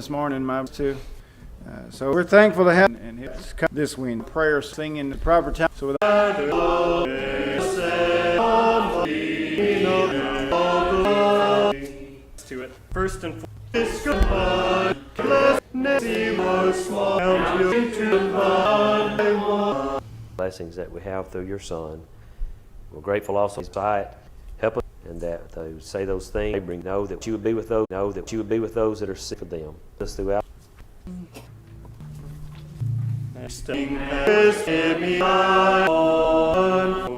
this morning, my too. So we're thankful to have and it's come this wind prayer singing the proper time. So with to it. First and foremost, blessings that we have through your Son. We're grateful also by it. Help us, and that they say those things. They bring know that you would be with those. Know that you would be with those that are sick for them. Just throughout.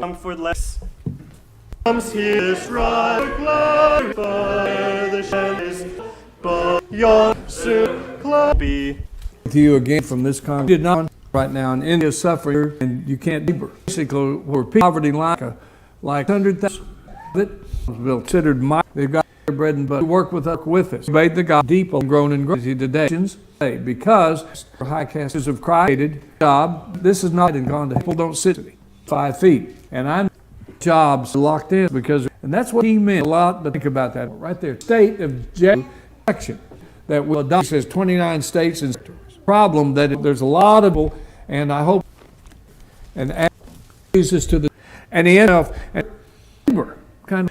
Comfort less. Comes here this right glorify the shadows, but your soon be with you again from this congregation. Did not right now in India suffering, and you can't labor. Basically, we're poverty like 100,000 of it was considered my. They've got their bread and butter. Work with us. Made the God deep and grown and grown today because high casters of Christ job. This is not and gone to people don't sit 5 feet, and I'm jobs locked in because and that's what he meant a lot to think about that right there. State of election that will adopt says 29 states and problem that there's a lot of people, and I hope and Jesus to the and he ended up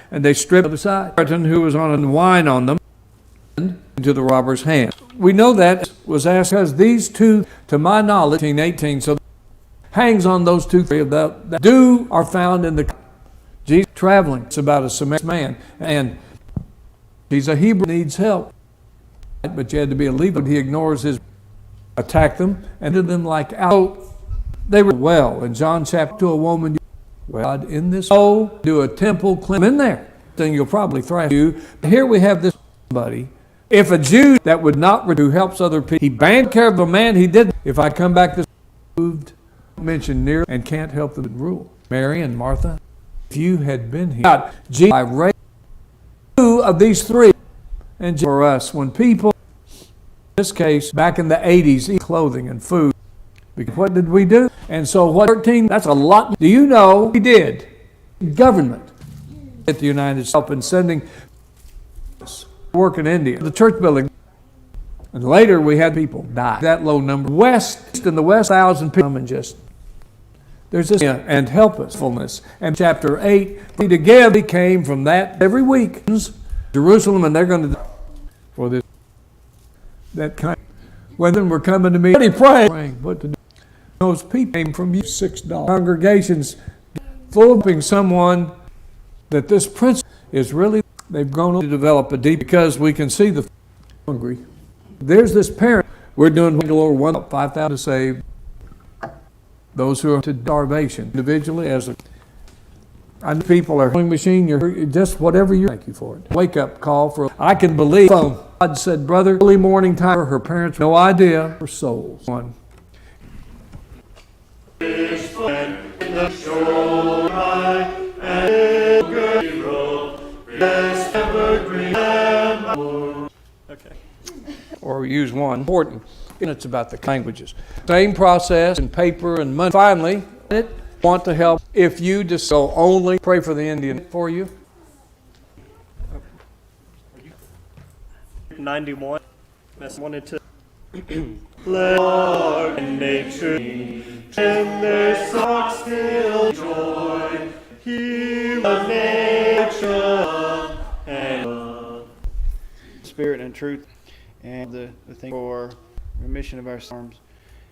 and they stripped the other side who was on wine on them into the robber's hand. We know that was asked because these two, to my knowledge, 18, so hangs on those two three of that do are found in the Jesus traveling. It's about a Samaritan man, and he's a Hebrew, needs help, but you had to be a Levite. He ignores his attack them and did them like out. They were well in John chapter 2, a woman. God in this do a temple clean in there. Then you'll probably thrive. You here we have this somebody. If a Jew that would not who helps other people, he banned care of a man. He didn't. If I come back this moved, mentioned near and can't help the rule. Mary and Martha. If you had been here, God, Jesus, I raised two of these three, and for us when people, in this case, back in the 80s, eat clothing and food. Because what did we do? And so what 13, that's a lot. Do you know we did? Government at the United States and sending work in India, the church building. And later we had people die. That low number. West, in the West, 1,000 people and just, there's this, and help us, fullness. And chapter 8, we together came from that every week. Jerusalem, and they're going to, for this, that kind. When we're coming to me, praying what to do. Those people came from you $6 congregations full of someone that this principle is really they've grown to develop a deep because we can see the hungry. There's this parent we're doing Lord 5,000 to save those who are to starvation individually as a and people are machine. You're just whatever you thank you for it. Wake up call for I can believe. God said, brother, early morning time. Her parents no idea her souls. One. Okay. Or use one important. And it's about the languages. Same process in paper and money. Finally, it want to help. If you just so only pray for the Indian for you. 91. I wanted to Lord and nature in their socks still joy. He was nature and spirit and truth and the thing for remission of our storms.